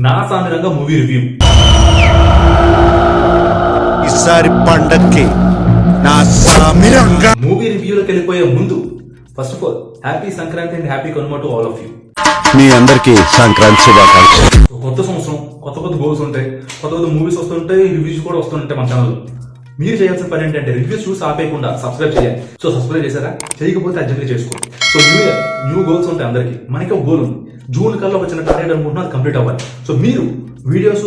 నా సామిరంగా movie review ఈసారి పండక్కి నా సామిరంగా మూవీ రివ్యూలోకి వెళ్ళిపోయే ముందు first of all happy Sankranti and happy Kanuma to all of you. మీ అందరికీ సంక్రాంతి శుభాకాంక్షలు. కొత్త సంవత్సరం కొత్త కొత్త గోల్స్ ఉంటాయి, కొత్త కొత్త మూవీస్ వస్తుంటాయి, రివ్యూస్ కూడా వస్తుంటాయి మన ఛానల్లో. మీరు చేయాల్సిన పని ఏంటంటే రివ్యూస్ చూసి ఆపేయకుండా సబ్స్క్రైబ్ చేయాలి. సో సబ్స్క్రైబ్ చేశారా? చేయకపోతే అర్జెంట్గా చేసుకోండి. సో న్యూ గోల్స్ ఉంటాయి అందరికి. మనకి ఒక గోల్ ఉంది, జూన్ కల్లా వచ్చిన టార్గెట్ అనుకుంటున్నా అది కంప్లీట్ అవ్వాలి. సో మీరు వీడియోస్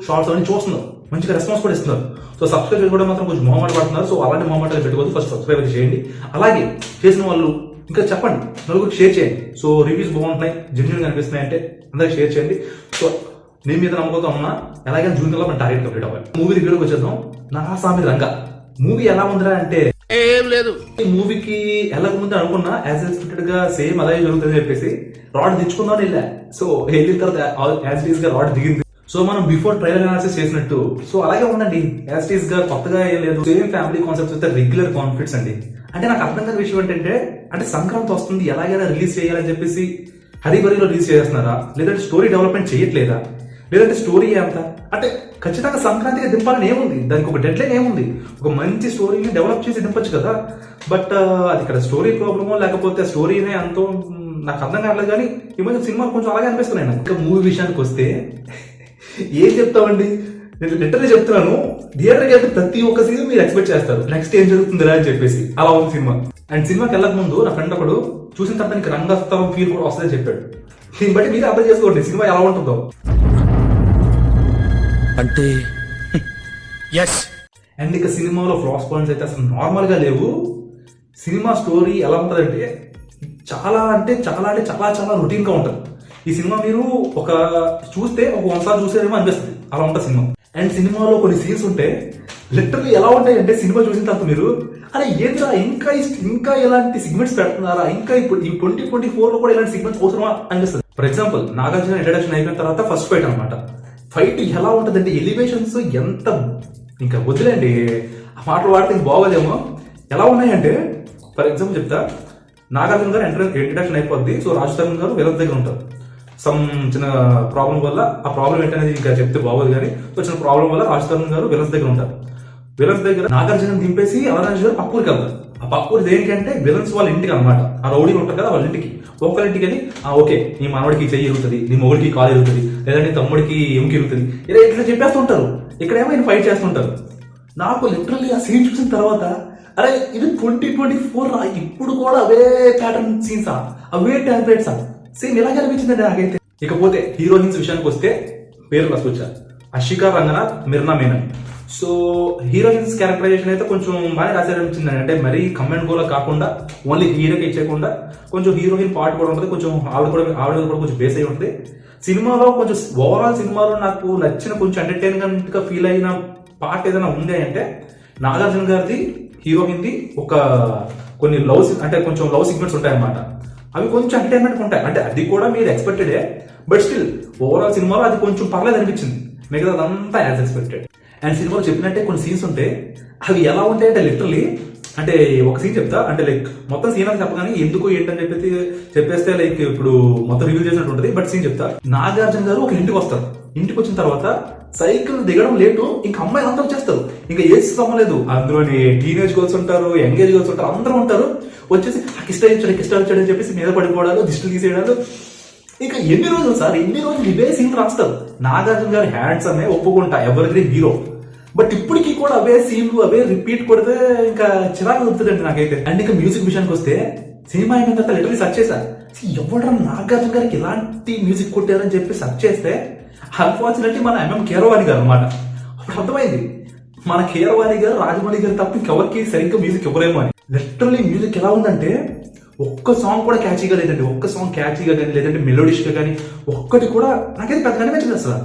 షార్ట్స్ అన్ని చూస్తున్నారు, మంచిగా రెస్పాన్స్ కూడా ఇస్తున్నారు. సో సబ్స్క్రైబ్ చేసుకోవడం మాత్రం కొంచెం మొహమాట పడుతున్నారు. సో అలాంటి మొహమాటాలు పెట్టుకోవద్దు, ఫస్ట్ సబ్స్క్రైబ్ చేయండి. అలాగే చేసిన వాళ్ళు ఇంకా చెప్పండి, నలుగురికి షేర్ చేయండి. సో రివ్యూస్ బాగుంటున్నాయి, జెన్యున్గా అనిపిస్తున్నాయి అంటే అందరికి షేర్ చేయండి. సో నేను మీద నమ్మకంతో ఉన్నా, ఎలాగైనా జూన్ కల్లా మన టార్గెట్ కంప్లీట్ అవ్వాలి. మూవీ రివ్యూలోకి వచ్చేద్దాం. నా సామి రంగా మూవీ ఎలా ఉందిరా అంటే ఏం లేదు, ఈ మూవీకి ఎలా ముందు అనుకున్నా యాజ్ ఎక్స్పెక్టెడ్ గా సేమ్ అలాగే జరుగుతుంది చెప్పేసి రాడ్ తెచ్చుకుందాం వెళ్ళా. సో వెళ్ళిన తర్వాత యాజ్ ఇట్ ఈస్ గా రాడ్ దిగింది. సో మనం బిఫోర్ ట్రైలర్ అనాలిసిస్ చేసినట్టు సో అలాగే ఉండండి, యాజ్ ఇట్ ఈస్ గా కొత్తగా ఏం లేదు. Same family concepts with regular conflicts అండి. అంటే నాకు అర్థం కాని విషయం ఏంటంటే, అంటే సంక్రాంతి వస్తుంది ఎలాగైనా రిలీజ్ చేయాలని చెప్పేసి హరిబరిలో రిలీజ్ చేస్తున్నారా, లేదంటే స్టోరీ డెవలప్మెంట్ చేయట్లేదా, లేదంటే స్టోరీ ఎంత అంటే ఖచ్చితంగా సంక్రాంతికి దింపాలని ఏముంది, దానికి ఒక డెడ్ లైన్ ఏముంది, ఒక మంచి స్టోరీని డెవలప్ చేసి దింపచ్చు కదా. బట్ అది ఇక్కడ స్టోరీ ప్రాబ్లమో లేకపోతే స్టోరీనే అంతో నాకు అర్థం కావట్లేదు. కానీ ఈ మధ్య సినిమా కొంచెం అలాగే అనిపిస్తున్నాయి నాకు. ఇంకా మూవీ విషయానికి వస్తే ఏం చెప్తామండి, నేను లిటరల్లీ చెప్తున్నాను, థియేటర్కి వెళ్తే ప్రతి ఒక్క సీన్ మీరు ఎక్స్పెక్ట్ చేస్తారు నెక్స్ట్ ఏం జరుగుతుందిరా అని చెప్పేసి. అలా ఉంది సినిమా. అండ్ సినిమాకి వెళ్ళక ముందు నా ఫ్రెండ్ ఒకడు చూసిన తర్వాత నీకు రంగస్థలం ఫీల్ కూడా వస్తుందని చెప్పాడు. దీన్ని బట్టి మీరు అర్థం చేసుకోండి సినిమా ఎలా ఉంటుందో. అంటే అండ్ ఇక సినిమాలో ఫ్లాస్ పాయింట్స్ అయితే అసలు నార్మల్ గా లేవు. సినిమా స్టోరీ ఎలా ఉంటుందంటే చాలా అంటే చాలా అంటే చాలా చాలా రొటీన్ గా ఉంటుంది. ఈ సినిమా మీరు ఒక చూస్తే ఒక ఒకసారి చూసేదేమో అనిపిస్తుంది, అలా ఉంటుంది సినిమా. అండ్ సినిమాలో కొన్ని సీన్స్ ఉంటే లిటరల్లీ ఎలా ఉంటాయి అంటే సినిమా చూసిన తర్వాత మీరు అరే ఏంట్రా ఇంకా ఇలాంటి సిగ్మెంట్స్ పెడుతున్నారా, ఇంకా ఇప్పుడు ఈ 2024 లో కూడా ఇలాంటి సిగ్మెంట్స్ అవసరమా అనిపిస్తుంది. ఫర్ ఎగ్జాంపుల్ నాగార్జున ఇంట్రడక్షన్ అయిపోయిన తర్వాత ఫస్ట్ ఫైట్ అనమాట. ఫైట్ ఎలా ఉంటుందంటే ఎలివేషన్స్ ఎంత ఇంకా వదిలేండి, ఆ మాటలు వాడితే బాగోదేమో. ఎలా ఉన్నాయంటే ఫర్ ఎగ్జాంపుల్ చెప్తా, నాగార్జున గారు ఇంట్రడక్షన్ అయిపోద్ది. సో రాజ్ తరుణ్ గారు విలన్ దగ్గర ఉంటారు. సమ్ చిన్న ప్రాబ్లం వల్ల, ఆ ప్రాబ్లం ఏంటనేది ఇంకా చెప్తే బాగోదు కానీ, వచ్చిన ప్రాబ్లం వల్ల రాజ్ తరుణ్ గారు విలన్స్ దగ్గర ఉంటారు. విలన్స్ దగ్గర నాగార్జున దింపేసి అలరాజ్ గారు పక్కూరికి వెళ్తారు. ఆ పక్కూరి ఏంటంటే విలన్స్ వాళ్ళ ఇంటికి అనమాట. ఆ రౌడీలు ఉంటారు కదా వాళ్ళ ఇంటికి, ఒక్కరింటికి వెళ్ళి ఓకే నీ మనవడికి చెయ్యి ఇరుగుతుంది, నీ మొగుడికి కాలు ఇరుగుతుంది, లేదంటే తమ్ముడికి ఎముకి ఇరుగుతుంది, ఇలా ఇట్లా చెప్పేస్తుంటారు. ఇక్కడేమో ఆయన ఫైట్ చేస్తుంటారు. నాకు లిటరల్లీ ఆ సీన్ చూసిన తర్వాత అరే ఇది 2024 ఇప్పుడు కూడా అవే ప్యాటర్న్ సీన్సా, అవే టెంప్లెట్సా, సేమ్ ఇలాగే అనిపించిందండి నాకైతే. ఇకపోతే హీరోయిన్స్ విషయానికి వస్తే పేర్లు రాసుకొచ్చారు, Ashika Ranganath, Mirna Menon. So heroines characterization అయితే కొంచెం బాగా రాశారనిపించింది. అంటే మరీ కమెంట్ గోలా కాకుండా ఓన్లీ హీరోకి ఇచ్చేయకుండా కొంచెం హీరోయిన్ పార్ట్ కూడా ఉంటుంది, కొంచెం ఆవిడ కూడా కొంచెం బేస్ అయి ఉంటుంది. సినిమాలో కొంచెం ఓవరాల్ సినిమాలో నాకు నచ్చిన కొంచెం ఎంటర్టైన్మెంట్ గా ఫీల్ అయిన పార్ట్ ఏదైనా ఉంది అంటే నాగార్జున గారిది హీరోయిన్ది ఒక కొన్ని అంటే కొంచెం లవ్ సిగ్మెంట్స్ ఉంటాయన్నమాట. అవి కొంచెం ఎంటర్టైన్మెంట్ ఉంటాయి, అంటే అది కూడా మీరు ఎక్స్పెక్టెడే. బట్ స్టిల్ ఓవరాల్ సినిమాలో అది కొంచెం పర్లేదు అనిపించింది, మిగతాదంతా యాజ్ ఎక్స్పెక్టెడ్. అండ్ సినిమాలో చెప్పినట్టే కొన్ని సీన్స్ ఉంటాయి, అవి ఎలా ఉంటాయంటే లిటరల్లీ అంటే ఒక సీన్ చెప్తా, అంటే లైక్ మొత్తం సీన్ అని చెప్పగానే ఎందుకు ఏంటని చెప్పేస్తే లైక్ ఇప్పుడు మొత్తం రివ్యూ చేసినట్టు ఉంటుంది. బట్ సీన్ చెప్తా, నాగార్జున గారు ఒక ఇంటికి వస్తారు. ఇంటికి వచ్చిన తర్వాత సైకిల్ దిగడం లేటు, ఇంకా అమ్మాయిలు అందరూ వచ్చేస్తారు. ఇంకా ఏజ్ సమ్మలేదు, అందులోని టీనేజ్ గర్ల్స్ ఉంటారు, యంగేజ్ గర్ల్స్ ఉంటారు, అందరూ ఉంటారు. వచ్చేసి ఇష్టాలు అని చెప్పేసి మీద పడిపోవడాలు, దిష్టిలు తీసేయడాలు. ఇంకా ఎన్ని రోజులు ఇవే సీన్ రాస్తారు. నాగార్జున గారు హ్యాండ్సమే ఒప్పుకుంటా, ఎవర్ గ్రీన్ హీరో. బట్ ఇప్పటికీ కూడా అవే సీన్లు అవే రిపీట్ కొడితే ఇంకా చిరాకు దొరుకుతుందండి నాకైతే. అండ్ ఇంకా మ్యూజిక్ విషయానికి వస్తే సినిమా అయిన తర్వాత లిటరల్లీ సర్చ్ చేశా, ఎవడరా నాగార్జున గారికి ఇలాంటి మ్యూజిక్ కొట్టారని చెప్పి సర్చ్ చేస్తే అన్ఫార్చునేట్లీ మన ఎంఎం కీరవాణి గారు అనమాట. అప్పుడు అర్థమైంది మన కీరవాణి గారు రాజమౌళి గారు తప్ప ఇంకెవరికి సరిగ్గా మ్యూజిక్ ఇవ్వలేము అని. లిటరల్లీ మ్యూజిక్ ఎలా ఉందంటే ఒక్క సాంగ్ కూడా క్యాచీగా లేదండి, ఒక్క సాంగ్ క్యాచీగా కానీ లేదంటే మెలోడిష్ గా కానీ ఒక్కటి కూడా నాకైతే పెద్ద అనిపించింది అసలు.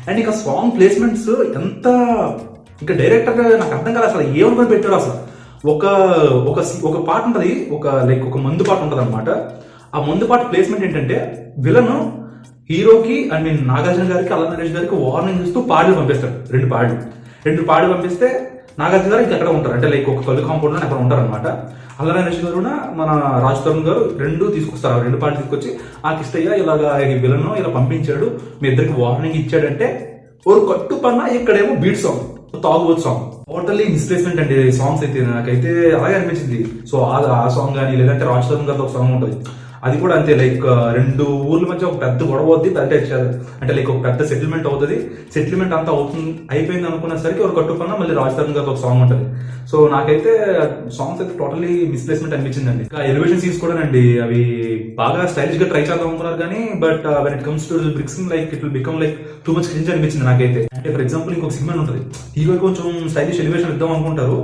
అండ్ ఇక సాంగ్ ప్లేస్మెంట్స్ ఎంత ఇంకా డైరెక్టర్ గా నాకు అర్థం కాదు అసలు ఏమనుకొని పెట్టారు అసలు. ఒక పాట ఉంటది, ఒక మందు పాట ఉంటది అనమాట. ఆ మందు పాట ప్లేస్మెంట్ ఏంటంటే విలన్ హీరోకి అండ్ నాగార్జున గారికి అల్లా నరేష్ గారికి వార్నింగ్ ఇస్తూ పాటలు పంపిస్తాడు. రెండు పాటలు పంపిస్తే నాగార్జున గారు ఇక్కడ ఉంటారు, అంటే లైక్ ఒక కళ్ళు కాంపౌండ్ లో అక్కడ ఉంటారు అనమాట. అల్ల నరేష్ గారు మన రాజ్ తరుణ్ గారు రెండు తీసుకొస్తారు, ఆ 2 పాటలు తీసుకొచ్చి ఆ కిష్టయ్య ఇలాగా ఈ విలన్ ఇలా పంపించాడు, మీ ఇద్దరికి వార్నింగ్ ఇచ్చాడంటే ఒక కట్టు పన్న ఇక్కడేమో బీట్ సాంగ్, తాగుబోతు సాంగ్, టోటల్లీ మిస్ప్లేస్మెంట్ అండి సాంగ్స్ అయితే. నాకైతే అలాగే అనిపించింది. సో ఆ సాంగ్ కానీ లేదంటే రాజ్ తరుణ్ గారితో ఒక సాంగ్ ఉంటుంది, అది కూడా అంతే. లైక్ 2 ఊర్ల మధ్య ఒక పెద్ద గొడవ అవుద్ది, అంటే లైక్ ఒక పెద్ద సెటిల్మెంట్ అవుతుంది. సెటిల్మెంట్ అంతా అయిపోయింది అనుకున్న సరికి ఒక కట్టుకున్నా మళ్ళీ రాజ్ తరుణ్ గారితో ఒక సాంగ్ ఉంటుంది. సో నాకైతే సాంగ్స్ అయితే టోటల్లీ మిస్ప్లేస్మెంట్ అనిపించిందండి. ఇంకా ఎలివేషన్ సీన్స్ కూడా అండి, అవి బాగా స్టైలిష్ గా ట్రై చేద్దాం అనుకున్నారు కానీ but when it comes to బ్రిక్సింగ్ like it will become like too much cringe అనిపించింది నాకైతే. అంటే ఫర్ ఎగ్జాంపుల్ ఇంకొక సినిమా ఉంటుంది, హీరో కొంచెం స్టైలిష్ ఎలివేషన్ ఇద్దాం అనుకుంటారు,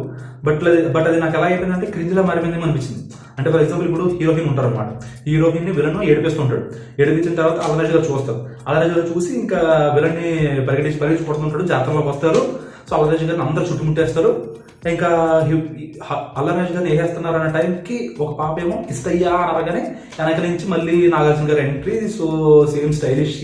బట్ అది నాకు ఎలా అయిపోయిందంటే క్రింజ్ లా మారిపోయిందేమో అనిపించింది. అంటే ఫర్ ఎగ్జాంపుల్ ఇప్పుడు హీరోయిన్ ఉంటారు అనమాట, హీరోయిన్ ని విలన్ ఏడిపిస్తుంటాడు, ఏడిపించిన తర్వాత అల్లరాజు గారు చూస్తారు, అల్లరాజు గారు చూసి ఇంకా విలన్ ని పరిగెట్టి కొడుతుంటాడు, జాతరలోకి వస్తారు. సో అల్లరాజు గారిని అందరు చుట్టుముట్టేస్తారు. ఇంకా అల్లరాజు గారిని వేసేస్తున్నారు అనే టైంకి ఒక పాప ఏమో ఇస్తయ్యా అనగానే వెనక నుంచి మళ్ళీ నాగార్జున గారి entry. So same stylish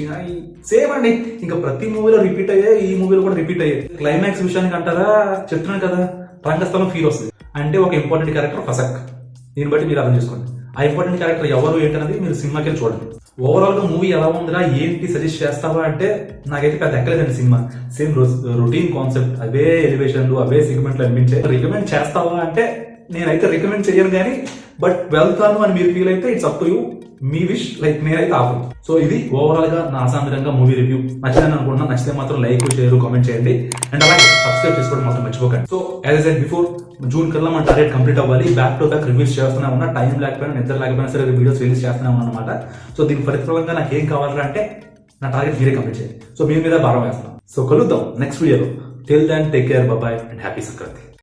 same అండి, ఇంకా ప్రతి మూవీలో రిపీట్ అయ్యాయి, ఈ మూవీలో కూడా రిపీట్ అయ్యాయి. క్లైమాక్స్ విషయానికి అంటారా, చెప్తున్నాను కదా రంగస్థలం ఫీల్ వస్తుంది. అంటే ఒక ఇంపార్టెంట్ క్యారెక్టర్ ఫసక్, దీన్ని బట్టి మీరు అర్థం చేసుకోండి ఆ ఇంపార్టెంట్ క్యారెక్టర్ ఎవరు ఏంటనేది మీరు సినిమాకి చూడండి. ఓవరాల్ గా మూవీ ఎలా ఉందిరా ఏంటి సజెస్ట్ చేస్తావా అంటే నాకైతే పెద్ద ఎక్కలేదండి సినిమా. సేమ్ రొటీన్ కాన్సెప్ట్, అవే ఎలివేషన్లు, అవే సెగ్మెంట్లు అనిపించాయి. రికమెండ్ చేస్తావా అంటే నేనైతే రికమెండ్ చేయను కానీ బట్ వెళ్తాను అని మీరు ఫీల్ అయితే it's up to you, me wish. Like నేనైతే ఆపు. సో ఇది ఓవరాల్ గా నా సాంద్రంగా మూవీ రివ్యూ. నచ్చిందని అనుకుంటున్నా, నచ్చితే మాత్రం లైక్ షేర్ కామెంట్ చేయండి అండ్ అలాగే సబ్స్క్రైబ్ చేసుకోవడం మాత్రం మర్చిపోకండి. So as I said before, June కల్లా మన టార్గెట్ కంప్లీట్ అవ్వాలి. బ్యాక్ టు బ్యాక్ రివ్యూస్ చేస్తూనే ఉన్నా, టైం లేకపోయినా నిద్ర లేకపోయినా సరే వీడియోస్ రిలీజ్ చేస్తూనే ఉన్నా అనమాట. సో దీని ఫలితంగా నాకు ఏం కావాలంటే అంటే నా టార్గెట్ మీరే కంప్లీట్ చేయండి. సో మీ మీద భారం వేస్తున్నాను. సో కలుద్దాం నెక్స్ట్ వీడియోలో. Till then take care, bye and happy Sankranti.